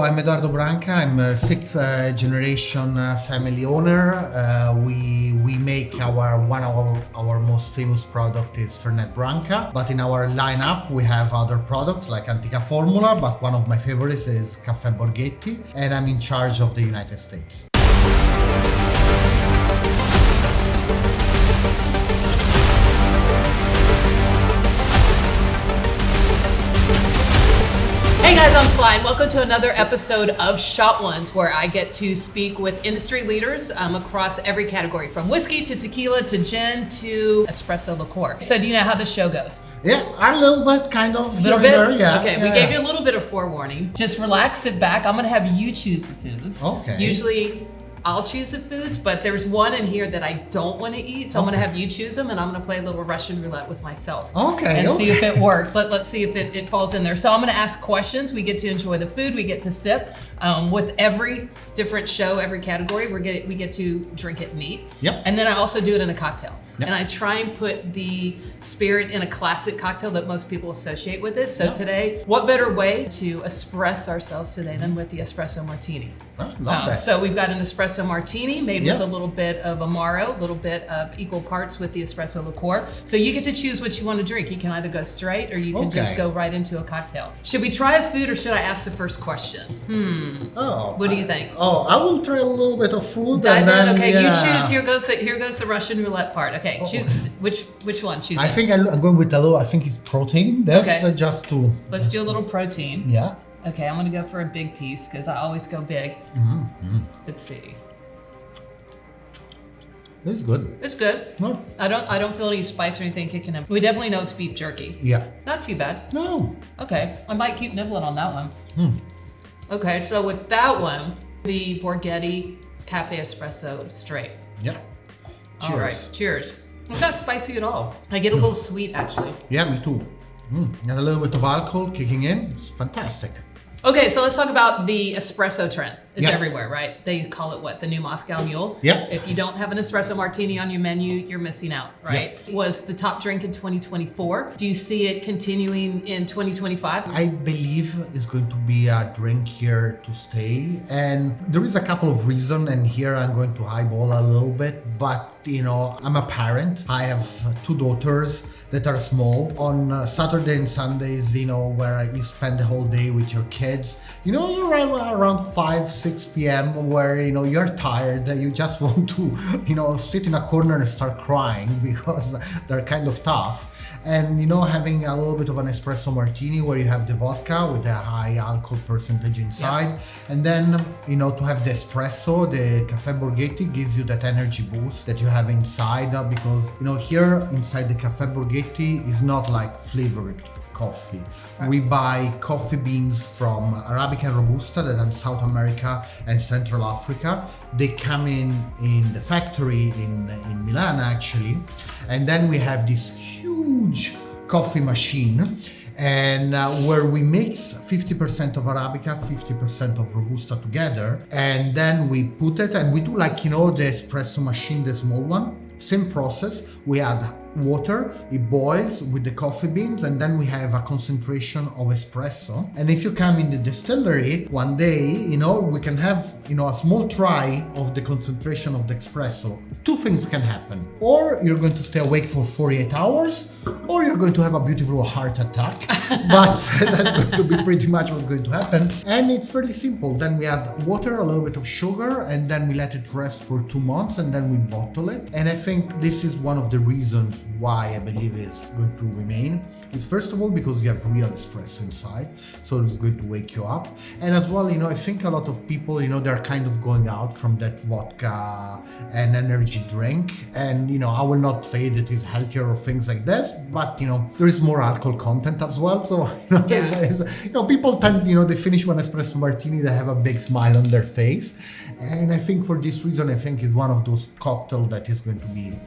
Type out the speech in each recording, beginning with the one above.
I'm Edoardo Branca. I'm a sixth generation family owner. We make one of our most famous product is Fernet Branca, but in our lineup we have other products like Antica Formula, but one of my favorites is Caffè Borghetti, and I'm in charge of the United States. Hey guys, I'm Sly, and welcome to another episode of Shot Ones, where I get to speak with industry leaders across every category, from whiskey to tequila to gin to espresso liqueur. So do you know how the show goes? Yeah, a little bit, kind of. A little bit? There, yeah. Okay, we gave you a little bit of forewarning. Just relax, sit back. I'm going to have you choose the foods. Okay. Usually I'll choose the foods, but there's one in here that I don't want to eat, so I'm going to have you choose them, and I'm going to play a little Russian roulette with myself. Okay. And see if it works. Let's see if it falls in there. So I'm going to ask questions. We get to enjoy the food. We get to sip. With every different show, every category, we get to drink it neat. Yep. And then I also do it in a cocktail. Yep. And I try and put the spirit in a classic cocktail that most people associate with it. So Yep. Today, what better way to espresso ourselves today than with the espresso martini? Oh, love that. So we've got an espresso martini made Yep. with a little bit of Amaro, a little bit of equal parts with the espresso liqueur. So you get to choose what you want to drink. You can either go straight or you can just go right into a cocktail. Should we try a food or should I ask the first question? What do you think? I will try a little bit of food. Dive and then, in. Okay, yeah. you choose. Here goes the Russian roulette part. Okay, choose which one. Choose. I it. think I'm going with a little. I think it's protein. That's Okay. just to. Let's do a little protein. Yeah. Okay, I'm gonna go for a big piece because I always go big. Let's see. This is good. It's good. No. I don't feel any spice or anything kicking in. We definitely know it's beef jerky. Yeah. Not too bad. No. Okay, I might keep nibbling on that one. Okay, so with that one, the Borghetti Cafe Espresso Straight. Yeah. Cheers. All right, cheers. It's not spicy at all. I get a little sweet actually. Yeah, me too. And a little bit of alcohol kicking in. It's fantastic. Okay, so let's talk about the espresso trend. It's Yeah. everywhere, right? They call it what? The new Moscow Mule? Yeah. If you don't have an espresso martini on your menu, you're missing out, right? Was the top drink in 2024. Do you see it continuing in 2025? I believe it's going to be a drink here to stay. And there is a couple of reasons, and here I'm going to highball a little bit, but I'm a parent. I have two daughters that are small. On Saturday and Sundays, where you spend the whole day with your kids, you're around 5-6 p.m. where, you're tired, you just want to, sit in a corner and start crying because they're kind of tough. And, having a little bit of an espresso martini where you have the vodka with a high alcohol percentage inside. Yep. And then, to have the espresso, the Caffè Borghetti gives you that energy boost that you have inside because, here inside the Caffè Borghetti is not like flavored coffee. Right. We buy coffee beans from Arabica and Robusta that are in South America and Central Africa. They come in the factory in Milan actually, and then we have this huge coffee machine and where we mix 50% of Arabica, 50% of Robusta together, and then we put it and we do the espresso machine, the small one. Same process, we add water, it boils with the coffee beans, and then we have a concentration of espresso. And if you come in the distillery one day, we can have, a small try of the concentration of the espresso. Two things can happen. Or you're going to stay awake for 48 hours, or you're going to have a beautiful heart attack. But that's going to be pretty much what's going to happen. And it's fairly simple. Then we add water, a little bit of sugar, and then we let it rest for 2 months, and then we bottle it. And I think this is one of the reasons why I believe it's going to remain. Is first of all because you have real espresso inside, so it's going to wake you up. And as well, I think a lot of people, they're kind of going out from that vodka and energy drink. And, I will not say that it's healthier or things like this, but, there is more alcohol content as well. So, people tend, they finish one espresso martini, they have a big smile on their face. And I think for this reason, I think it's one of those cocktails that is going to be,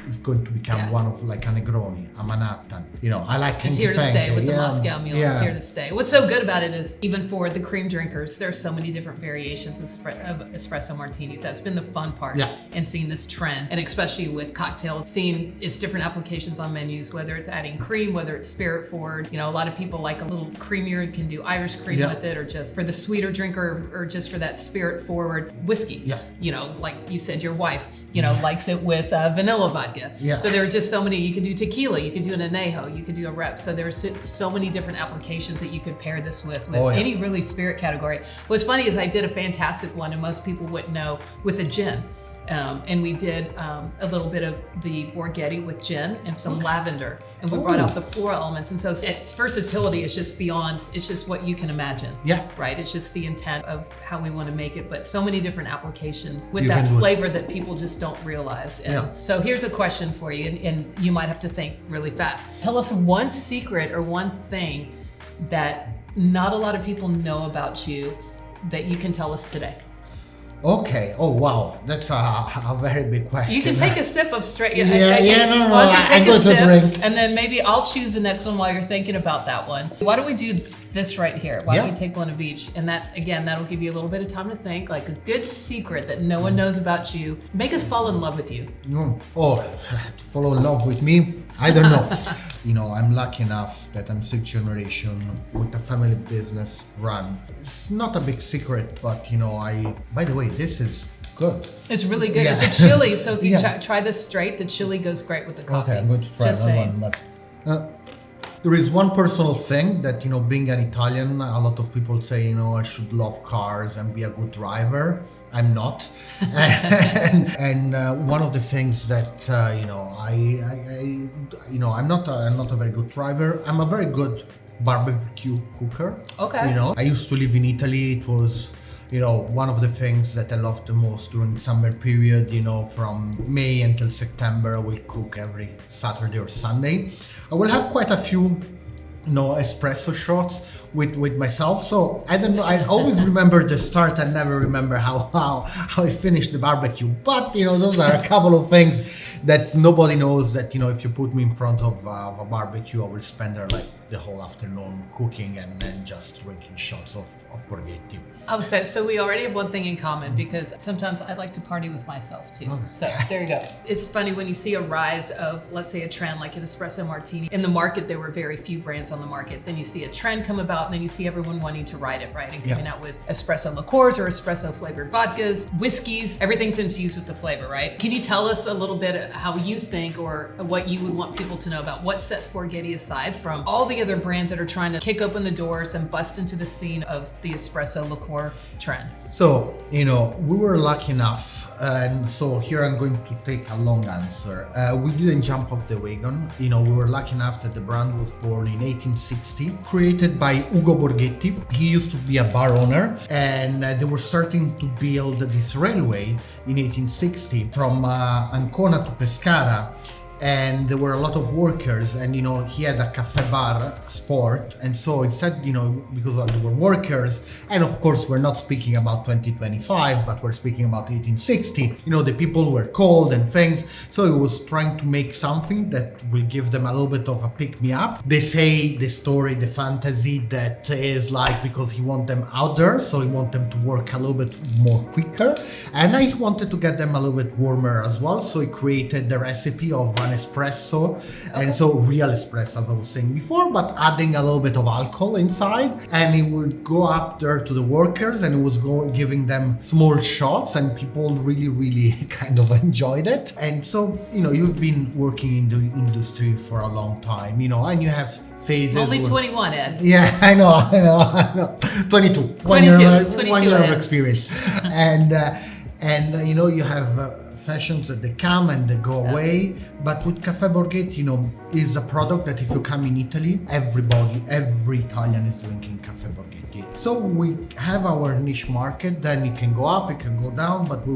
is going to become one of like a Negroni, a Manhattan. I Black It's here to stay with the yeah. Moscow Mule. Yeah. It's here to stay. What's so good about it is even for the cream drinkers, there's so many different variations of espresso martinis. That's been the fun part. Yeah. And seeing this trend, and especially with cocktails, seeing its different applications on menus, whether it's adding cream, whether it's spirit forward. You know, a lot of people like a little creamier and can do Irish cream Yeah. with it, or just for the sweeter drinker, or just for that spirit forward whiskey. Yeah. You know, like you said, your wife, you know, likes it with vanilla vodka. Yeah. So there are just so many. You could do tequila, you could do an anejo, you could do a rep. So there's so many different applications that you could pair this with any really spirit category. What's funny is I did a fantastic one, and most people wouldn't know, with a gin. And we did a little bit of the Borghetti with gin and some lavender, and we brought out the floral elements. And so its versatility is just beyond, it's just what you can imagine. Yeah. Right? It's just the intent of how we want to make it, but so many different applications with You that can do flavor that people just don't realize. And so here's a question for you, and you might have to think really fast. Tell us one secret or one thing that not a lot of people know about you that you can tell us today. Okay. Oh, wow. That's a very big question. You can take a sip of straight. No. Why don't you take I'm a sip, drink. and then maybe I'll choose the next one while you're thinking about that one. Why don't we do this right here? Why don't we take one of each? And that, again, that'll give you a little bit of time to think, like a good secret that no one knows about you. Make us fall in love with you. Oh, to fall in love with me? I don't know. You know, I'm lucky enough that I'm 6th generation with a family business run. It's not a big secret, but you know, by the way, this is good. It's really good. Yeah. It's a chili, so if you try this straight, the chili goes great with the coffee. Okay, I'm going to try Just that saying. one. But there is one personal thing that, you know, being an Italian, a lot of people say, you know, I should love cars and be a good driver. I'm not, and one of the things that you know, I'm not a very good driver. I'm a very good barbecue cooker. Okay. You know, I used to live in Italy. It was, you know, one of the things that I loved the most during the summer period. You know, from May until September, I will cook every Saturday or Sunday. I will have quite a few, you know, espresso shots with myself. So I don't know. I always remember the start. I never remember how I finished the barbecue. But you know, those are a couple of things that nobody knows. That, you know, if you put me in front of a barbecue, I will spend there like the whole afternoon cooking and then just drinking shots of Borghetti. I would say, so we already have one thing in common, because sometimes I like to party with myself too. Okay. So there you go. It's funny when you see a rise of, let's say, a trend like an espresso martini. In the market, there were very few brands on the market. Then you see a trend come about, and then you see everyone wanting to ride it, right? And coming out with espresso liqueurs or espresso flavored vodkas, whiskeys, everything's infused with the flavor, right? Can you tell us a little bit how you think, or what you would want people to know about what sets Borghetti aside from all the other brands that are trying to kick open the doors and bust into the scene of the espresso liqueur trend? So, you know, we were lucky enough, and so here I'm going to take a long answer. We didn't jump off the wagon. You know, we were lucky enough that the brand was born in 1860, created by Ugo Borghetti. He used to be a bar owner, and they were starting to build this railway in 1860 from Ancona to Pescara. And there were a lot of workers, and you know, he had a cafe bar sport, and so it said, you know, because there were workers, and of course we're not speaking about 2025, but we're speaking about 1860. You know, the people were cold and things, so he was trying to make something that will give them a little bit of a pick-me-up. They say the story, the fantasy, that is like because he want them out there, so he want them to work a little bit more quicker, and I wanted to get them a little bit warmer as well, so he created the recipe of an espresso, and so real espresso, as I was saying before, but adding a little bit of alcohol inside, and he would go up there to the workers, and he was giving them small shots, and people really kind of enjoyed it. And so, you know, you've been working in the industry for a long time, you know, and you have phases. Only 21, Ed. Yeah, I know. 22. 22 one year of Ed. experience. and you know, you have fashions that they come and they go away, but with Caffè Borghetti, you know, is a product that if you come in Italy, every Italian is drinking Caffè Borghetti. So we have our niche market, then it can go up, it can go down, but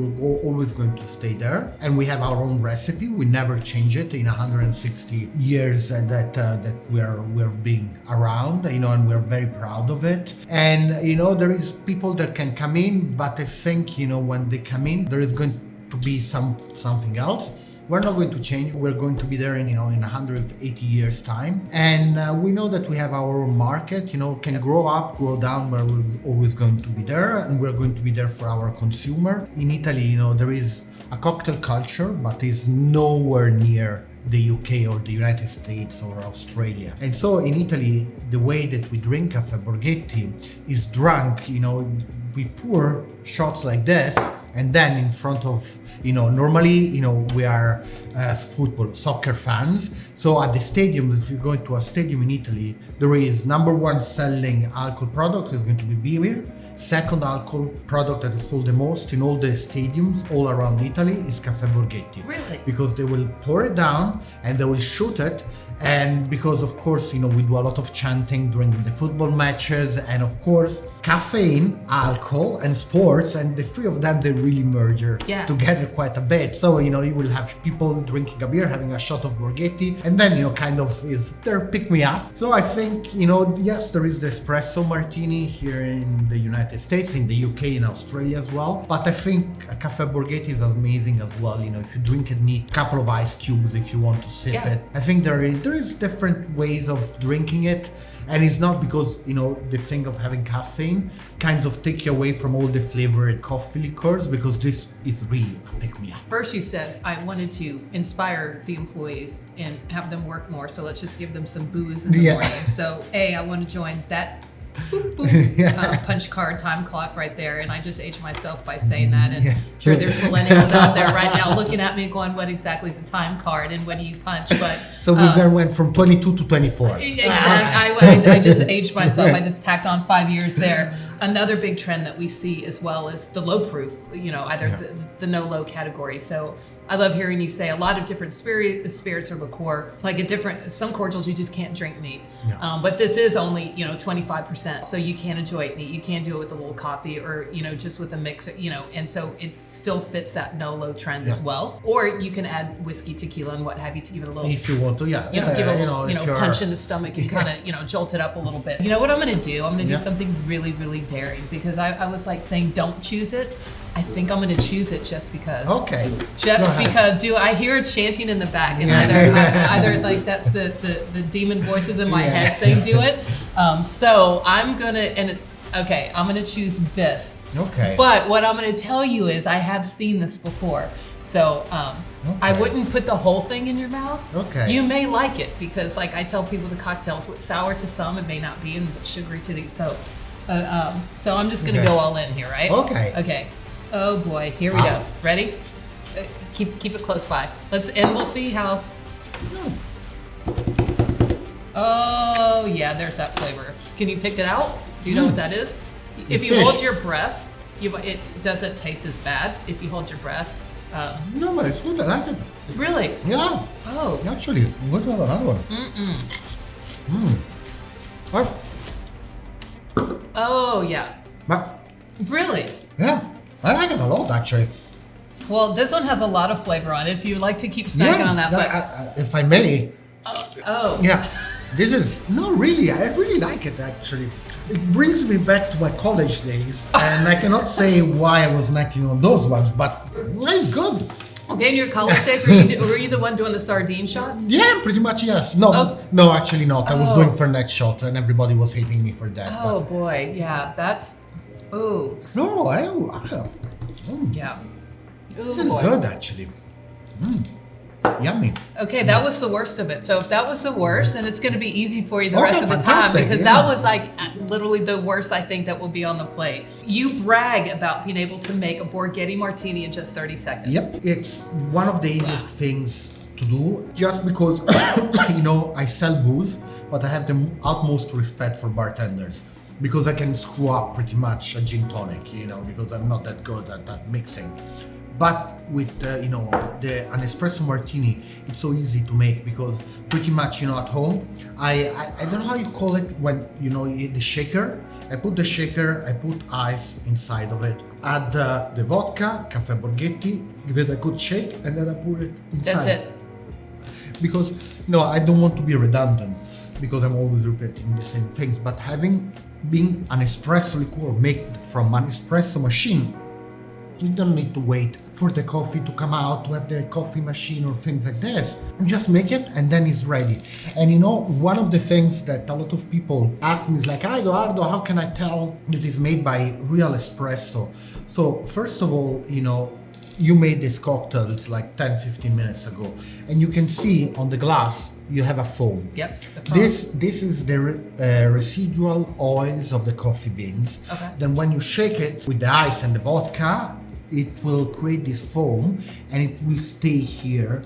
always going to stay there. And we have our own recipe. We never change it in 160 years that we're being around, you know, and we're very proud of it. And, you know, there is people that can come in, but I think, you know, when they come in, there is going to be something else. we're not going to change. We're going to be there in 180 years time. And we know that we have our own market, can grow up, grow down, but we're always going to be there, and we're going to be there for our consumer. In Italy, there is a cocktail culture, but is nowhere near the UK or the United States or Australia. And so in Italy, the way that we drink Caffè Borghetti is drunk, we pour shots like this, and then in front of, normally, we are soccer fans. So at the stadium, if you're going to a stadium in Italy, there is number one selling alcohol product is going to be beer. Second alcohol product that is sold the most in all the stadiums all around Italy is Caffè Borghetti. Really? Because they will pour it down and they will shoot it. And because, of course, we do a lot of chanting during the football matches. And of course, caffeine, alcohol, and sports, and the three of them, they really merge together quite a bit. So, you will have people drinking a beer, having a shot of Borghetti, and then, kind of is their pick-me-up. So I think, yes, there is the espresso martini here in the United States, in the UK, in Australia as well. But I think a Caffè Borghetti is amazing as well. If you drink it neat, a couple of ice cubes if you want to sip it. I think there is different ways of drinking it. And it's not because, the thing of having caffeine kinds of take you away from all the flavored coffee liqueurs, because this is really a pick-me-up. First you said, I wanted to inspire the employees and have them work more, so let's just give them some booze in the morning. So I want to join that boop, boop, punch card time clock right there, and I just aged myself by saying that. And sure, there's millennials out there right now looking at me going, what exactly is a time card and what do you punch? But so we went from 22 to 24. Exactly. I just aged myself. I just tacked on 5 years there. Another big trend that we see as well is the low proof, either the no low category. So I love hearing you say a lot of different spirits or liqueur, like some cordials you just can't drink neat. But this is only, 25%. So you can enjoy it neat. You can do it with a little coffee or, just with a mix, and so it still fits that no low trend as well. Or you can add whiskey, tequila, and what have you to give it a little, if you want to, give it a little, punch in the stomach and kind of, jolt it up a little bit. You know what I'm going to do? I'm going to do something really, really daring, because I was like saying, don't choose it. I think I'm going to choose it just because. Okay. Just because. I hear chanting in the back, and either like that's the demon voices in my head saying do it. So I'm going to, and it's, okay, I'm going to choose this. Okay. But what I'm going to tell you is I have seen this before. So I wouldn't put the whole thing in your mouth. Okay. You may like it because, like I tell people, the cocktails, what's sour to some, it may not be, and what's sugary to the so I'm just going to go all in here, right? Okay. Okay. Oh boy, here we go. Ready? Keep it close by. We'll see how. Oh yeah, there's that flavor. Can you pick it out? Do you know what that is? If you hold your breath, it doesn't taste as bad if you hold your breath. No, but it's good. I like it. Really? Yeah. Oh. Actually, I'm going to have another one. Oh yeah. But really? Yeah. I like it a lot, actually. Well, this one has a lot of flavor on it. If you like to keep snacking on that. But if I may. Yeah. This is, no, really. I really like it, actually. It brings me back to my college days. And I cannot say why I was snacking on those ones, but it's good. Okay, in your college days, were you the one doing the sardine shots? Yeah, pretty much, yes. No, actually not. I was doing Fernet shots, and everybody was hating me for that. Oh, boy. Yeah, that's... Ooh. No, yeah. Ooh, this is good, actually. Yummy. Okay, that was the worst of it. So if that was the worst, then it's going to be easy for you the rest of the time, because that was like literally the worst I think that will be on the plate. You brag about being able to make a Borghetti martini in just 30 seconds. Yep, it's one of the easiest things to do, just because I sell booze, but I have the utmost respect for bartenders. Because I can screw up pretty much a gin tonic, because I'm not that good at that mixing. But with an espresso martini, it's so easy to make, because pretty much at home, I don't know how you call it when the shaker. I put the shaker, I put ice inside of it, add the vodka, Caffè Borghetti, give it a good shake, and then I put it inside. That's it. Because I don't want to be redundant, because I'm always repeating the same things. But being an espresso liqueur made from an espresso machine, You don't need to wait for the coffee to come out, to have the coffee machine or things like this. You just make it and then it's ready. And one of the things that a lot of people ask me is like, "Hi, Edoardo, how can I tell that it's made by real espresso?" So first of all, you made this cocktail, it's like 10-15 minutes ago, and you can see on the glass you have a foam. Yep. This is the residual oils of the coffee beans. Okay. Then when you shake it with the ice and the vodka, it will create this foam and it will stay here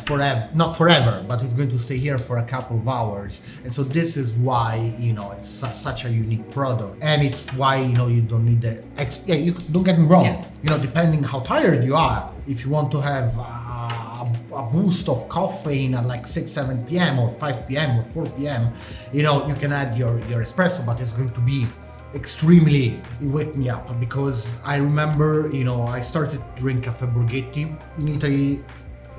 forever. Not forever, but it's going to stay here for a couple of hours. And so this is why, it's such a unique product. And it's why, you don't need the you don't get me wrong. Yeah. Depending how tired you are, if you want to have a boost of caffeine at like 6-7 p.m. or 5 p.m. or 4 p.m., you can add your espresso, but it's going to be extremely wake me up, because I remember, I started to drink Caffè Borghetti. In Italy,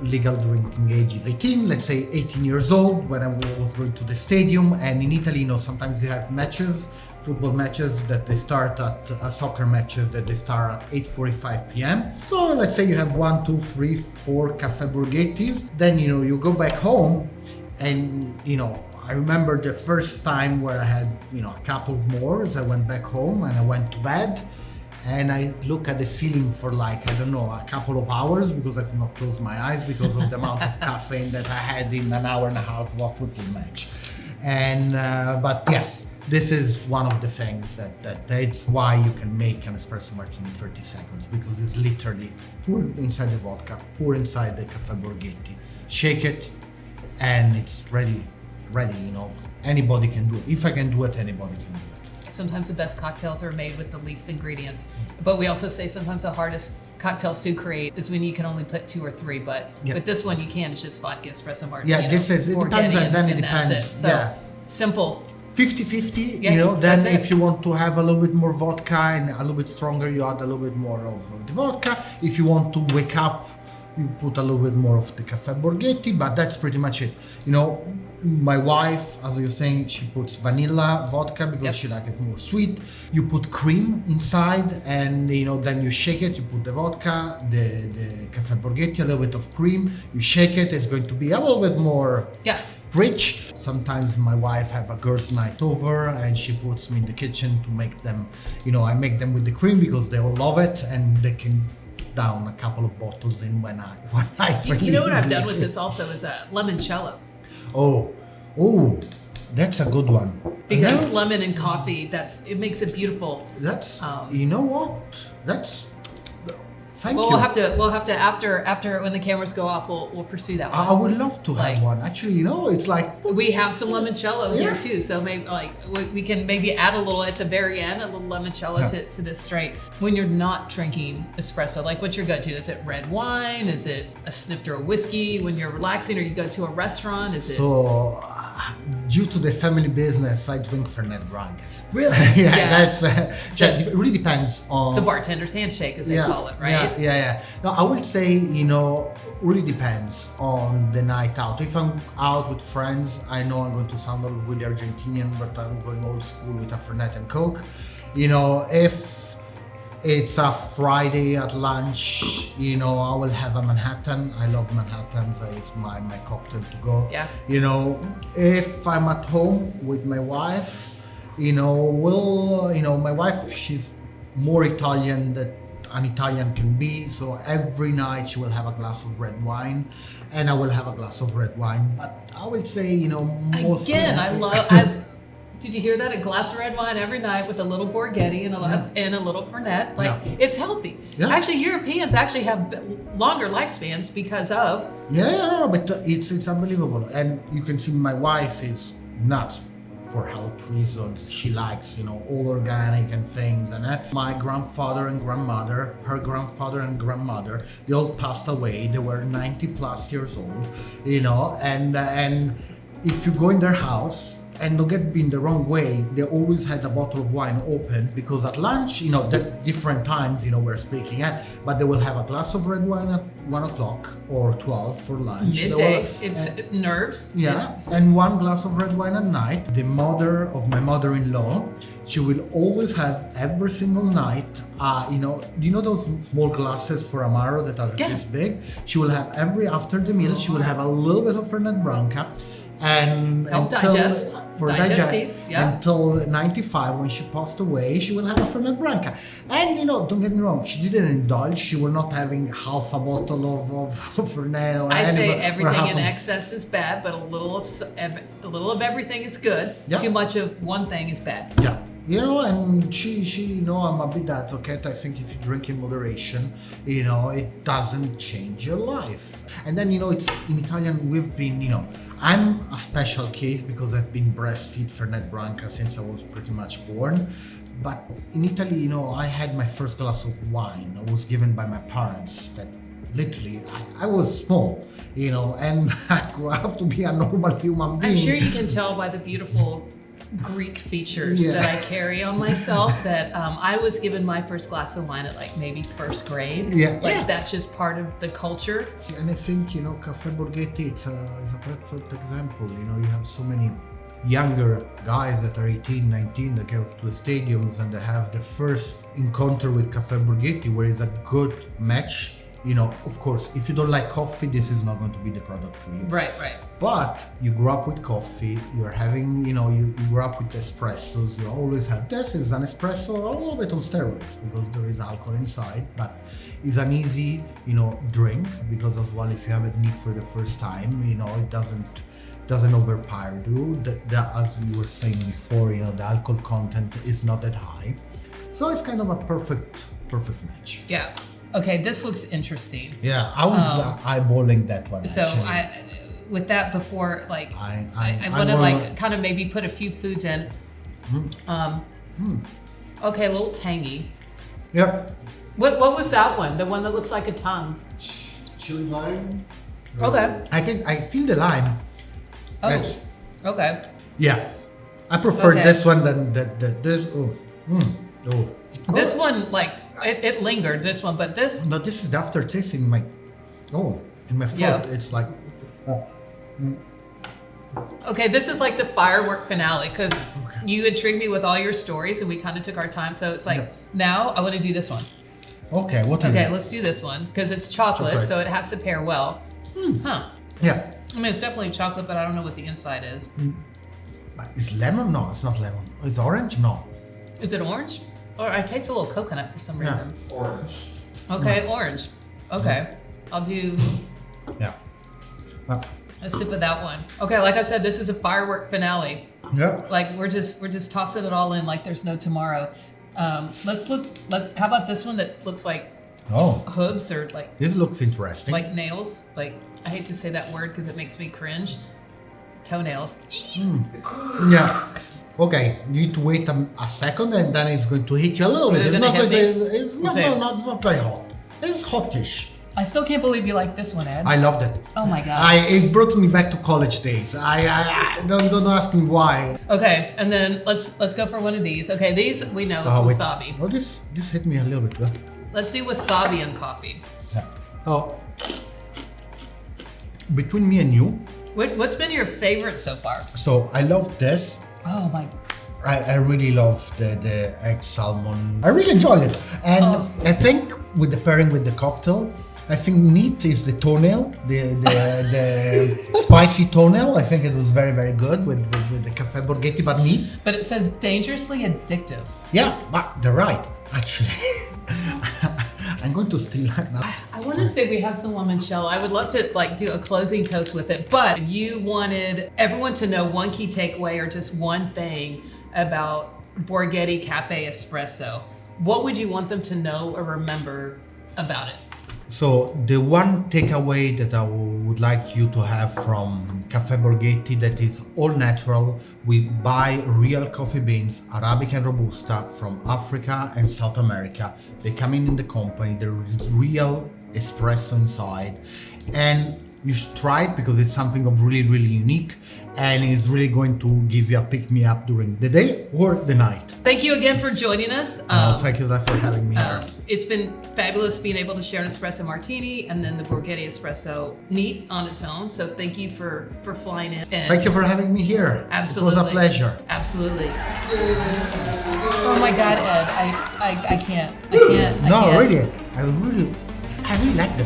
legal drinking age is 18, let's say 18 years old, when I was going to the stadium. And in Italy, sometimes you have matches, football matches that they start at soccer matches that they start at 8:45 p.m. So let's say you have 1, 2, 3, 4 Caffè Borghettis. Then, you go back home and, I remember the first time where I had, a couple of more. I went back home and I went to bed and I look at the ceiling for like, I don't know, a couple of hours, because I could not close my eyes because of the amount of caffeine that I had in an hour and a half of a football match. And, but yes, this is one of the things that it's why you can make an espresso martini in 30 seconds, because it's literally pour inside the vodka, pour inside the Caffè Borghetti, shake it, and it's ready. Anybody can do it. If I can do it, anybody can do it. Sometimes the best cocktails are made with the least ingredients, but we also say sometimes the hardest cocktails to create is when you can only put 2 or 3, but with this one you can. It's just vodka, espresso martini. Yeah, this is, it depends, and then it depends. That's it. So simple. 50-50, Yeah, then if you want to have a little bit more vodka and a little bit stronger, you add a little bit more of the vodka. If you want to wake up, you put a little bit more of the Caffè Borghetti, but that's pretty much it. My wife, as you're saying, she puts vanilla vodka because she likes it more sweet. You put cream inside, and then you shake it. You put the vodka, the Caffè Borghetti, a little bit of cream. You shake it. It's going to be a little bit more rich. Sometimes my wife have a girls' night over, and she puts me in the kitchen to make them. I make them with the cream because they all love it, and they can down a couple of bottles in when I You know what I've done with this also is a limoncello. Oh, that's a good one. Because lemon and coffee, it makes it beautiful. That's you know what? That's thank you. We'll have to after when the cameras go off, we'll pursue that one. I would love to have one. Actually, it's like we have some limoncello here too, so maybe we can maybe add a little at the very end, a little limoncello to this straight. When you're not drinking espresso, like what's your go-to? Is it red wine? Is it a snifter of whiskey? When you're relaxing, or you go to a restaurant? Is it due to the family business, I drink Fernet Branca. Really? That's it really depends on the bartender's handshake, as they call it, right? Yeah. No, I would say, really depends on the night out. If I'm out with friends, I know I'm going to sound really Argentinian, but I'm going old school with a Fernet and Coke. If it's a Friday at lunch, I will have a Manhattan. I love Manhattans. It's my cocktail to go. Yeah. If I'm at home with my wife, my wife, she's more Italian than an Italian can be. So every night she will have a glass of red wine, and I will have a glass of red wine. But I will say, most Again, did you hear that? A glass of red wine every night with a little Borghetti and a little Fernet. It's healthy. Yeah. Actually, Europeans actually have longer lifespans because of. But it's unbelievable. And you can see my wife is nuts for health reasons. She likes, all organic and things. And my grandfather and grandmother, her grandfather and grandmother, they all passed away. They were 90 plus years old, and if you go in their house, and don't get me in the wrong way, they always had a bottle of wine open, because at lunch, different times, we're speaking, but they will have a glass of red wine at 1 o'clock or 12 for lunch. Midday, it's nerves. Yeah, and 1 glass of red wine at night. The mother of my mother-in-law, She will always have every single night, those small glasses for Amaro that are this big? She will have after the meal, she will have a little bit of Fernet Branca and digest. Until 95, when she passed away, she will have a Fernet Branca. And don't get me wrong, she didn't indulge. She will not having half a bottle of Fernet. I say everything in excess is bad, but a little of everything is good. Yeah. Too much of one thing is bad. Yeah. And she I'm a bit advocate. I think if you drink in moderation, it doesn't change your life. And then, it's in Italian, we've been, I'm a special case because I've been breastfeed Fernet Branca since I was pretty much born. But in Italy, I had my first glass of wine. I was given by my parents that literally, I was small, and I grew up to be a normal human being. I'm sure you can tell by the beautiful Greek features that I carry on myself that I was given my first glass of wine at like maybe first grade. That's just part of the culture. And I think, Caffè Borghetti is a perfect example. You have so many younger guys that are 18, 19 that go to the stadiums and they have the first encounter with Caffè Borghetti where it's a good match. Of course, if you don't like coffee, this is not going to be the product for you. Right. But you grew up with coffee, you're having, you grew up with espressos, you always have, this is an espresso a little bit on steroids because there is alcohol inside, but it's an easy, drink because as well, if you have it neat for the first time, it doesn't overpower you. As we were saying before, the alcohol content is not that high. So it's kind of a perfect match. Yeah. Okay, this looks interesting. Yeah, I was eyeballing that one. So actually. With that before, I want to kind of maybe put a few foods in. Okay, a little tangy. Yep. What was that one? The one that looks like a tongue? Chili lime. Okay. I feel the lime. Oh. Okay. Yeah, I prefer this one than this. This one, it lingered. This one, but this. No, this is the aftertaste in my throat. Yeah. It's like. Okay, this is like the firework finale because you intrigued me with all your stories and we kind of took our time. So it's like now I want to do this one. Okay, what is it? Okay, let's do this one because it's chocolate, so it has to pair well. Huh. Yeah. I mean, it's definitely chocolate, but I don't know what the inside is. Is lemon? No, it's not lemon. It's orange? No. Is it orange? Or I taste a little coconut for some reason. Orange. Okay, orange. Okay, I'll do a sip of that one. Okay, like I said, this is a firework finale. Yeah. Like we're just tossing it all in like there's no tomorrow. How about this one that looks like hooves or like. This looks interesting. Like nails. Like I hate to say that word because it makes me cringe. Toenails. Yeah. Okay, you need to wait a second and then it's going to hit you a little bit. It's not very hot. It's hotish. I still can't believe you like this one, Ed. I loved it. Oh my god. It brought me back to college days. I don't ask me why. Okay, and then let's go for one of these. Okay, these we know it's wasabi. Oh, this hit me a little bit. Let's do wasabi and coffee. Yeah. Oh. Between me and you. What's been your favorite so far? So I love this. Oh my. I really love the egg salmon. I really enjoyed it. And I think with the pairing with the cocktail, I think neat is the toenail, the spicy toenail. I think it was very, very good with the Caffè Borghetti, but neat. But it says dangerously addictive. Yeah, but they're right, actually. I'm going to steal that now. I want to say we have some limoncello. I would love to do a closing toast with it, but you wanted everyone to know one key takeaway or just one thing about Borghetti Cafe Espresso. What would you want them to know or remember about it? So the one takeaway that I would like you to have from Caffè Borghetti that is all natural. We buy real coffee beans, Arabica and Robusta from Africa and South America. They come in the company. There is real espresso inside, and you should try it because it's something of really, really unique, and it's really going to give you a pick-me-up during the day or the night. Thank you again for joining us. Thank you for having me here. It's been fabulous being able to share an espresso martini and then the Borghetti espresso neat on its own. So thank you for flying in. Thank you for having me here. Absolutely. It was a pleasure. Absolutely. Oh my God, Ed, I can't. I No, can't. really, I really like the